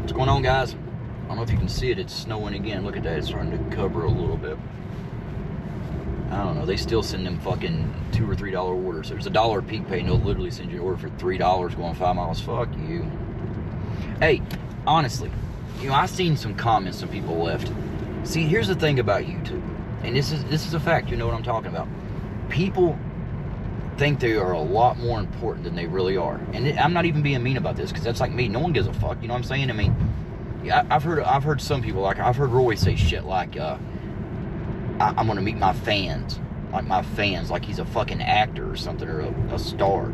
What's going on, guys? I don't know if you can see it. It's snowing again. Look at that. It's starting to cover a little bit. I don't know. They still send them fucking $2 or $3 orders. There's $1 peak pay, and they'll literally send you an order for $3 going 5 miles. Fuck you. Hey, honestly, I've seen some comments some people left. See, here's the thing about YouTube, and this is a fact. You know what I'm talking about. People think they are a lot more important than they really are, and I'm not even being mean about this, because that's like me. No one gives a fuck. You know what I'm saying? I mean, I've heard some people, like I've heard Roy say shit like, I'm gonna meet my fans, like he's a fucking actor or something, or a star.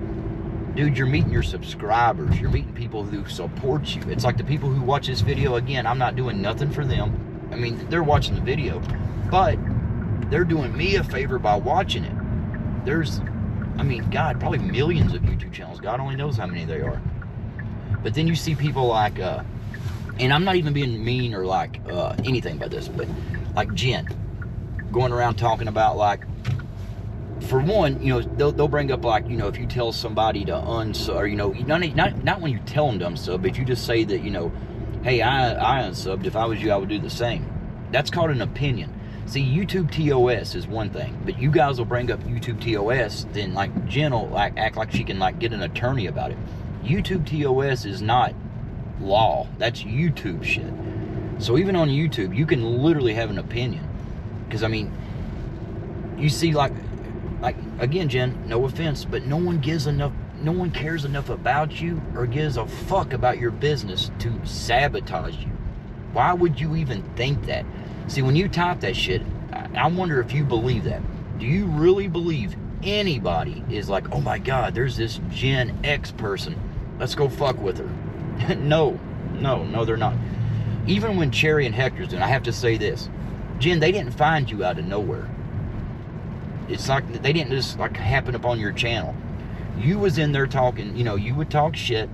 Dude, you're meeting your subscribers. You're meeting people who support you. It's like the people who watch this video. Again, I'm not doing nothing for them. I mean, they're watching the video, but they're doing me a favor by watching it. There's, I mean, God, probably millions of YouTube channels. God only knows how many they are. But then you see people like, and I'm not even being mean or like anything by this, but like Jen, going around talking about, like, for one, they'll bring up, like, if you tell somebody to unsub, or, not when you tell them to unsub, but if you just say that, hey, I unsubbed, if I was you, I would do the same. That's called an opinion. See, YouTube TOS is one thing, but you guys will bring up YouTube TOS, then, like, Jen will, like, act like she can, like, get an attorney about it. YouTube TOS is not law. That's YouTube shit. So even on YouTube, you can literally have an opinion. Because, I mean, you see, like, again, Jen, no offense, but no one cares enough about you or gives a fuck about your business to sabotage you. Why would you even think that? See, when you type that shit, I wonder if you believe that. Do you really believe anybody is like, oh my God, there's this Gen X person, let's go fuck with her? No, they're not. Even when Cherry and Hector's doing, I have to say this, Jen, they didn't find you out of nowhere. It's like they didn't just like happen upon your channel. You was in there talking, you would talk shit,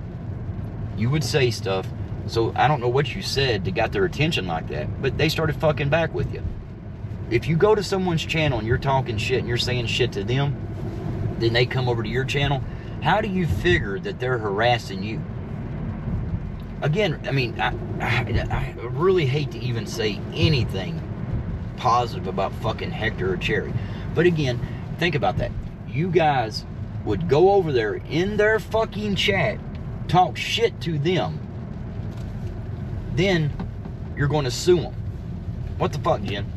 you would say stuff. So I don't know what you said that got their attention like that, but they started fucking back with you. If you go to someone's channel and you're talking shit and you're saying shit to them, then they come over to your channel, how do you figure that they're harassing you? Again, I mean, I really hate to even say anything positive about fucking Hector or Cherry. But again, think about that. You guys would go over there in their fucking chat, talk shit to them, then you're going to sue them. What the fuck, Jen?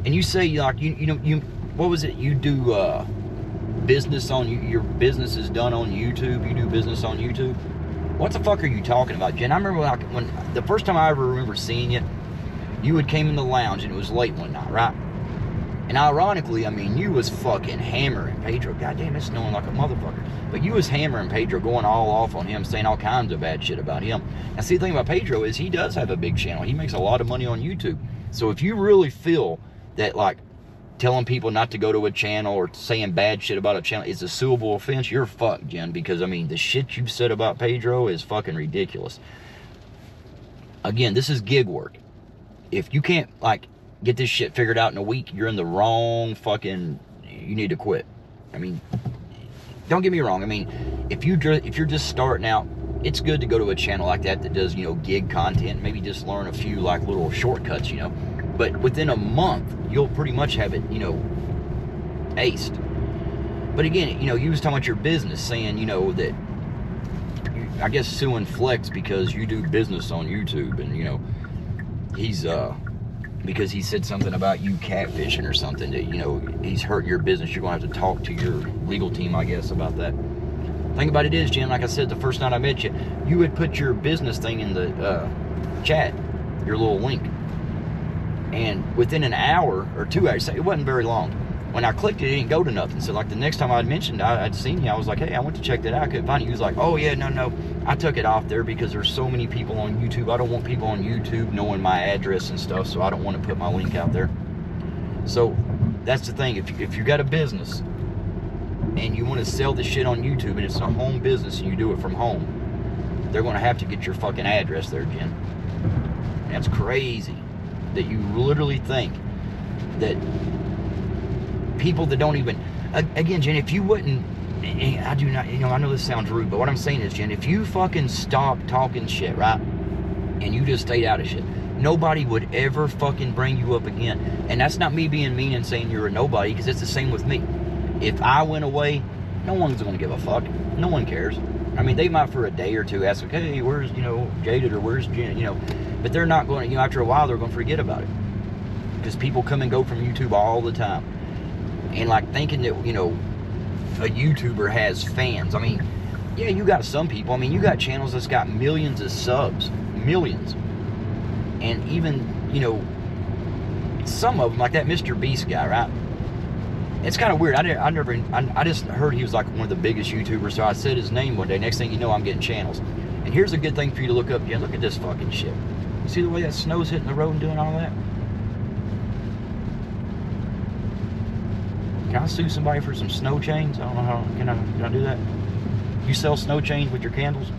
And you say, like, you what was it? You do business on, your business is done on YouTube. You do business on YouTube. What the fuck are you talking about, Jen? I remember when the first time I ever remember seeing you, you had came in the lounge and it was late one night, right? And ironically, I mean, you was fucking hammering Pedro. Goddamn, it's snowing like a motherfucker. But you was hammering Pedro, going all off on him, saying all kinds of bad shit about him. Now, see, the thing about Pedro is he does have a big channel. He makes a lot of money on YouTube. So if you really feel that, like, telling people not to go to a channel or saying bad shit about a channel is a suable offense, you're fucked, Jen. Because, I mean, the shit you've said about Pedro is fucking ridiculous. Again, this is gig work. If you can't, like, get this shit figured out in a week, you're in the wrong fucking, you need to quit. I mean, don't get me wrong. I mean, if you're just starting out, it's good to go to a channel like that does, gig content, maybe just learn a few, like, little shortcuts, But within a month, you'll pretty much have it, aced. But again, you was talking about your business, saying, that, I guess suing Flex because you do business on YouTube, and, he's, because he said something about you catfishing or something that, he's hurt your business. You're going to have to talk to your legal team, I guess, about that. Thing about it is, Jen, like I said, the first night I met you, you had put your business thing in the chat, your little link. And within an hour or 2 hours, it wasn't very long, when I clicked it, it didn't go to nothing. So, like, the next time I'd mentioned I'd seen you, I was like, hey, I went to check that out. I couldn't find it. He was like, oh, yeah, no. I took it off there because there's so many people on YouTube. I don't want people on YouTube knowing my address and stuff, so I don't want to put my link out there. So, that's the thing. If you got a business and you want to sell this shit on YouTube and it's a home business and you do it from home, they're going to have to get your fucking address there, Jen. That's crazy that you literally think that people that don't even, again, Jen, if you wouldn't, I do not, I know this sounds rude, but what I'm saying is, Jen, if you fucking stop talking shit, right? and you just stayed out of shit, nobody would ever fucking bring you up again. And that's not me being mean and saying you're a nobody, because it's the same with me. If I went away, no one's going to give a fuck. No one cares. I mean, they might for a day or two ask, like, hey, where's, Jaded, or where's Jen, but they're not going to, after a while, they're going to forget about it. Because people come and go from YouTube all the time. And like thinking that, a YouTuber has fans. I mean, yeah, you got some people. I mean, you got channels that's got millions of subs. Millions. And even, some of them, like that Mr. Beast guy, right? It's kind of weird. I just heard he was like one of the biggest YouTubers, so I said his name one day. Next thing you know, I'm getting channels. And here's a good thing for you to look up. Yeah, look at this fucking shit. You see the way that snow's hitting the road and doing all that? Can I sue somebody for some snow chains? I don't know how. Can I do that? You sell snow chains with your candles?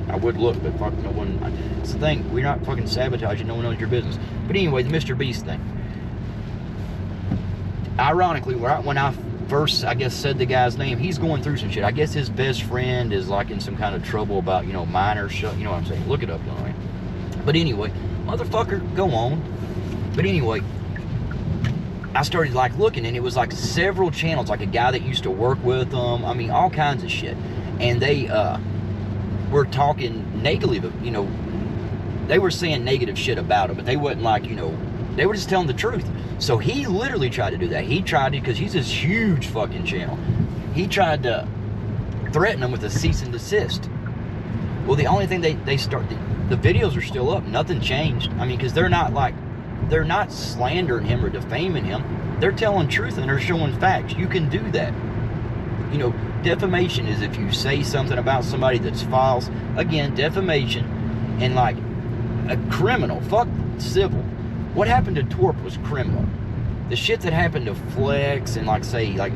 I would look, but fuck, no one. It's the thing. We're not fucking sabotaging. No one knows your business. But anyway, the Mr. Beast thing. Ironically, when I first, I guess, said the guy's name, he's going through some shit. I guess his best friend is like in some kind of trouble about, minor shit. You know what I'm saying? Look it up, right? But anyway, motherfucker, go on. But anyway, I started like looking, and it was like several channels, like a guy that used to work with them. I mean, all kinds of shit. And they were talking negatively, they were saying negative shit about him, but they wasn't like, they were just telling the truth. So he literally tried to do that. He tried to, because he's this huge fucking channel. He tried to threaten them with a cease and desist. Well, the only thing they started, the videos are still up. Nothing changed. I mean, because they're not slandering him or defaming him. They're telling truth and they're showing facts. You can do that. Defamation is if you say something about somebody that's false. Again, defamation, and like a criminal. Fuck civil. What happened to Torp was criminal. The shit that happened to Flex and like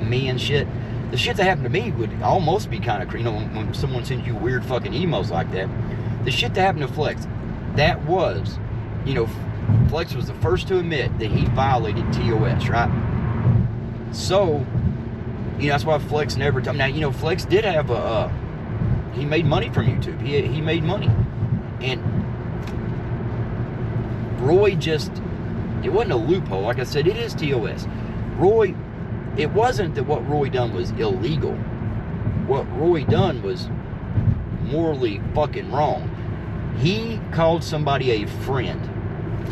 me and shit, the shit that happened to me would almost be kind of, when someone sends you weird fucking emails like that. The shit that happened to Flex, that was, Flex was the first to admit that he violated TOS, right? So, that's why Flex never told. Now, Flex did have he made money from YouTube. He made money. And Roy just, it wasn't a loophole. Like I said, it is TOS. Roy, it wasn't that what Roy done was illegal. What Roy done was morally fucking wrong. He called somebody a friend.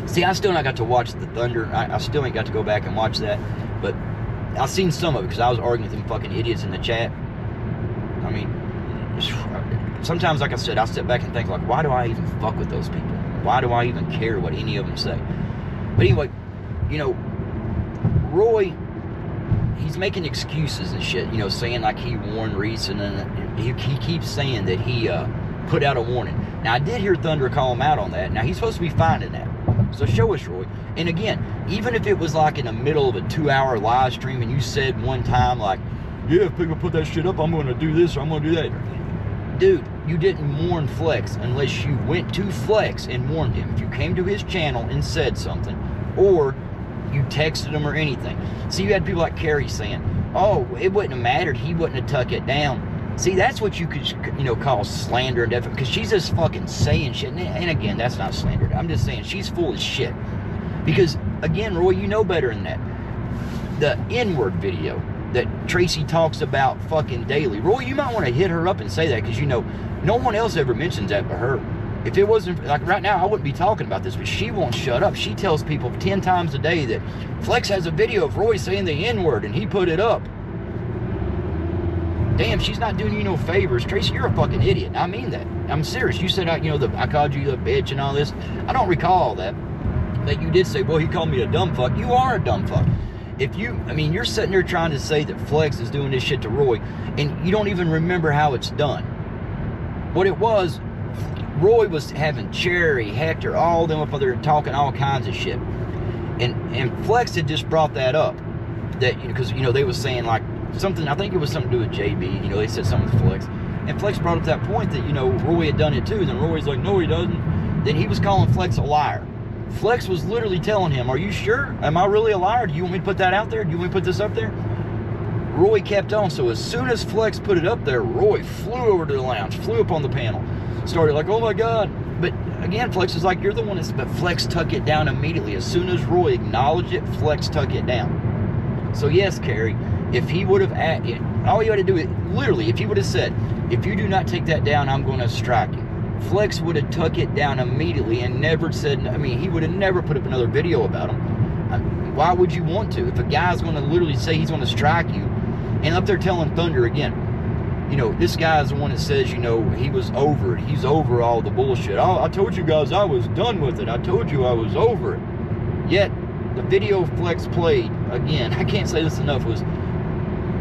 See, I still not got to watch the Thunder. I still ain't got to go back and watch that. But I've seen some of it because I was arguing with them fucking idiots in the chat. I mean, sometimes, like I said, I sit back and think, like, why do I even fuck with those people? Why do I even care what any of them say? But anyway, Roy, he's making excuses and shit, saying like he warned Reese, and then he keeps saying that he put out a warning. Now, I did hear Thunder call him out on that. Now, he's supposed to be finding that. So show us, Roy. And again, even if it was like in the middle of a 2-hour live stream and you said one time like, yeah, if people put that shit up, I'm going to do this or I'm going to do that. Dude, you didn't warn Flex unless you went to Flex and warned him. If you came to his channel and said something, or you texted him or anything. See, you had people like Carrie saying, oh, it wouldn't have mattered. He wouldn't have tucked it down. See, that's what you could, call slander and defamation, because she's just fucking saying shit. And again, that's not slander. I'm just saying she's full of shit. Because, again, Roy, you know better than that. The N-word video that Tracy talks about fucking daily. Roy, you might want to hit her up and say that, because, no one else ever mentions that but her. If it wasn't, like right now, I wouldn't be talking about this, but she won't shut up. She tells people 10 times a day that Flex has a video of Roy saying the N-word and he put it up. Damn, she's not doing you no favors. Tracy, you're a fucking idiot. I mean that. I'm serious. You said, I called you a bitch and all this. I don't recall all that. But you did say, well, he called me a dumb fuck. You are a dumb fuck. You're sitting there trying to say that Flex is doing this shit to Roy, and you don't even remember how it's done. What it was, Roy was having Cherry, Hector, all of them up there talking all kinds of shit. And Flex had just brought that up. That, because, they was saying, like, something, I think it was something to do with JB, they said something with Flex. And Flex brought up that point that, Roy had done it too. Then Roy's like, no, he doesn't. Then he was calling Flex a liar. Flex was literally telling him, are you sure? Am I really a liar? Do you want me to put that out there? Do you want me to put this up there? Roy kept on. So as soon as Flex put it up there, Roy flew over to the lounge, flew up on the panel, started like, oh my God. But again, Flex is like, you're the one but Flex took it down immediately. As soon as Roy acknowledged it, Flex took it down. So yes, Carrie, if he would have, all you had to do is, literally, if he would have said, if you do not take that down, I'm going to strike you. Flex would have took it down immediately and never said, I mean, he would have never put up another video about him. Why would you want to? If a guy's going to literally say he's going to strike you, and up there telling Thunder again, you know, this guy's the one that says, you know, he was over it. He's over all the bullshit. Oh, I told you guys I was done with it. I told you I was over it. Yet, the video Flex played, again, I can't say this enough, was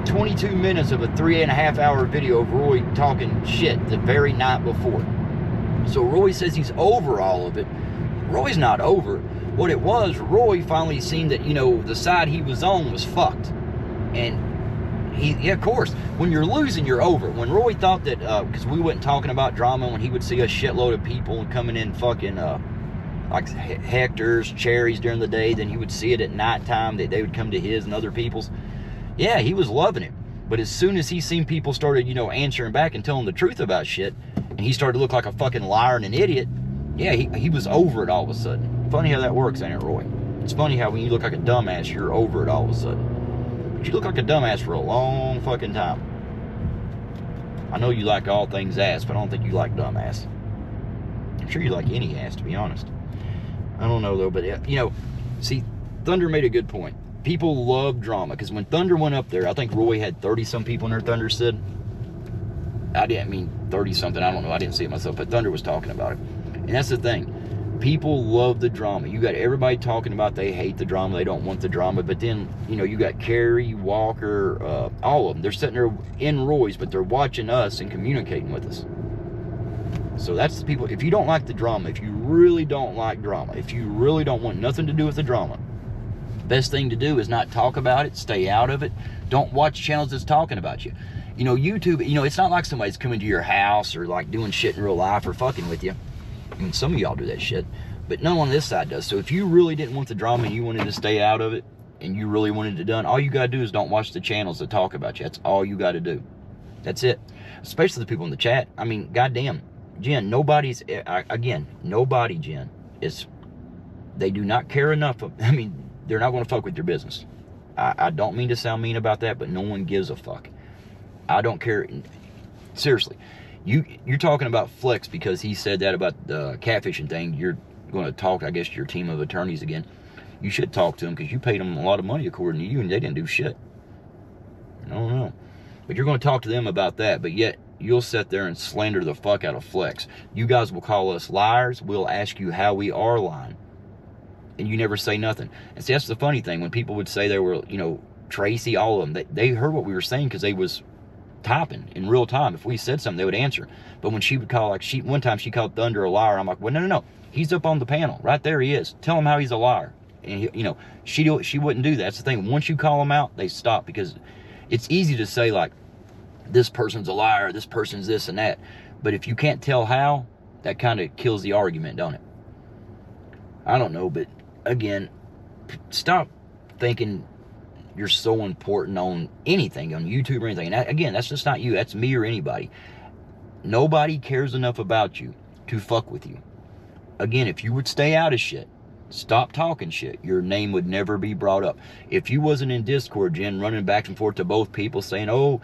22 minutes of a 3.5-hour video of Roy talking shit the very night before. So Roy says he's over all of it. Roy's not over it. What it was, Roy finally seen that, you know, the side he was on was fucked. And yeah, of course, when you're losing, you're over. When Roy thought that, because we wasn't talking about drama, when he would see a shitload of people coming in fucking, like Hector's, Cherries during the day, then he would see it at nighttime, that they would come to his and other people's. Yeah, he was loving it. But as soon as he seen people started, you know, answering back and telling the truth about shit, and he started to look like a fucking liar and an idiot, yeah, he was over it all of a sudden. Funny how that works, ain't it, Roy? It's funny how when you look like a dumbass, you're over it all of a sudden. But you look like a dumbass for a long fucking time. I know you like all things ass, but I don't think you like dumbass. I'm sure you like any ass, to be honest. I don't know, though, but, you know, see, Thunder made a good point. People love drama, because when Thunder went up there, I think Roy had 30-some people in there, Thunder said. I didn't mean 30-something, I don't know, I didn't see it myself, but Thunder was talking about it. And that's the thing. People love the drama. You got everybody talking about they hate the drama, they don't want the drama, but then, you know, you got Carrie, Walker, all of them. They're sitting there in Roy's, but they're watching us and communicating with us. So that's the people. If you don't like the drama, if you really don't like drama, if you really don't want nothing to do with the drama, best thing to do is not talk about it, stay out of it. Don't watch channels that's talking about you. You know, YouTube, you know, it's not like somebody's coming to your house or like doing shit in real life or fucking with you. I mean, some of y'all do that shit, but no one on this side does. So if you really didn't want the drama and you wanted to stay out of it and you really wanted it done, all you got to do is don't watch the channels that talk about you. That's all you got to do. That's it. Especially the people in the chat. I mean, goddamn, Jen, nobody's, again, nobody, Jen, is, they do not care enough. I mean, they're not going to fuck with your business. I don't mean to sound mean about that, but no one gives a fuck. I don't care. Seriously. You're talking about Flex because he said that about the catfishing thing. You're going to talk, I guess, to your team of attorneys again. You should talk to them because you paid them a lot of money according to you, and they didn't do shit. I don't know. But you're going to talk to them about that, but yet you'll sit there and slander the fuck out of Flex. You guys will call us liars. We'll ask you how we are lying. And you never say nothing. And see, that's the funny thing. When people would say they were, you know, Tracy, all of them, they heard what we were saying because they was typing in real time. If we said something, they would answer. But when she would call, like one time she called Thunder a liar. I'm like, well, no. He's up on the panel. Right there he is. Tell him how he's a liar. And, you know, she wouldn't do that. That's the thing. Once you call them out, they stop because it's easy to say, like, this person's a liar, this person's this and that. But if you can't tell how, that kind of kills the argument, don't it? I don't know, but again, stop thinking you're so important on anything, on YouTube or anything. And again, that's just not you. That's me or anybody. Nobody cares enough about you to fuck with you. Again, if you would stay out of shit, stop talking shit, your name would never be brought up. If you wasn't in Discord, Jen, running back and forth to both people saying, oh,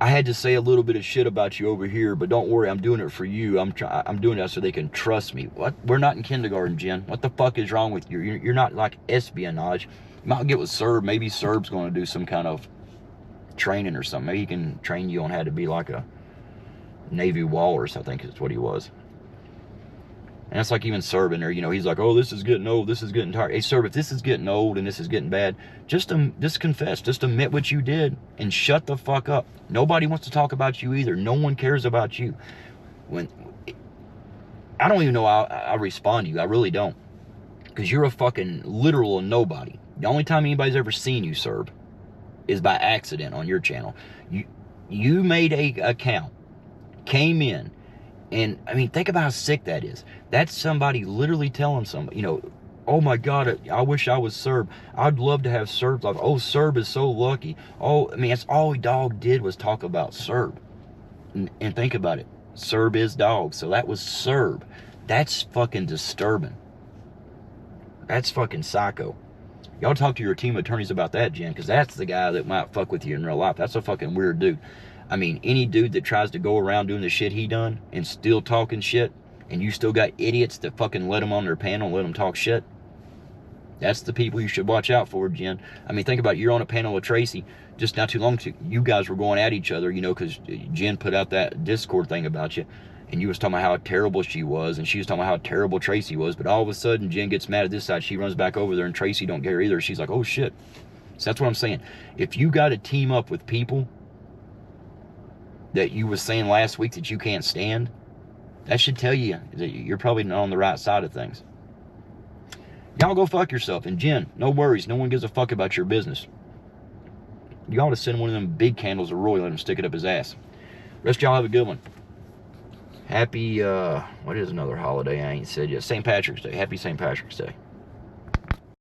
I had to say a little bit of shit about you over here, but don't worry, I'm doing it for you. I'm doing that so they can trust me. What? We're not in kindergarten, Jen. What the fuck is wrong with you? You're not like espionage. You might get with Serb. Maybe Serb's going to do some kind of training or something. Maybe he can train you on how to be like a Navy walrus, I think is what he was. And it's like even Serb in there, you know, he's like, oh, this is getting old, this is getting tired. Hey, Serb, if this is getting old and this is getting bad, just confess, just admit what you did and shut the fuck up. Nobody wants to talk about you either. No one cares about you. I don't even know how I respond to you. I really don't. Because you're a fucking literal nobody. The only time anybody's ever seen you, Serb, is by accident on your channel. You made a account, came in, and, I mean, think about how sick that is. That's somebody literally telling somebody, you know, oh my God, I wish I was Serb. I'd love to have Serb's life. Oh, Serb is so lucky. Oh, I mean, that's all dog did was talk about Serb. And think about it. Serb is dog. So that was Serb. That's fucking disturbing. That's fucking psycho. Y'all talk to your team attorneys about that, Jen, because that's the guy that might fuck with you in real life. That's a fucking weird dude. I mean, any dude that tries to go around doing the shit he done and still talking shit, and you still got idiots that fucking let him on their panel and let him talk shit, that's the people you should watch out for, Jen. I mean, think about it. You're on a panel with Tracy just not too long ago. You guys were going at each other, you know, because Jen put out that Discord thing about you, and you was talking about how terrible she was, and she was talking about how terrible Tracy was, but all of a sudden, Jen gets mad at this side. She runs back over there, and Tracy don't care either. She's like, oh, shit. So that's what I'm saying. If you got to team up with people that you was saying last week that you can't stand, that should tell you that you're probably not on the right side of things. Y'all go fuck yourself. And Jen, no worries. No one gives a fuck about your business. You ought to send one of them big candles to Roy, let him stick it up his ass. Rest of y'all have a good one. Happy, what is another holiday I ain't said yet? St. Patrick's Day. Happy St. Patrick's Day.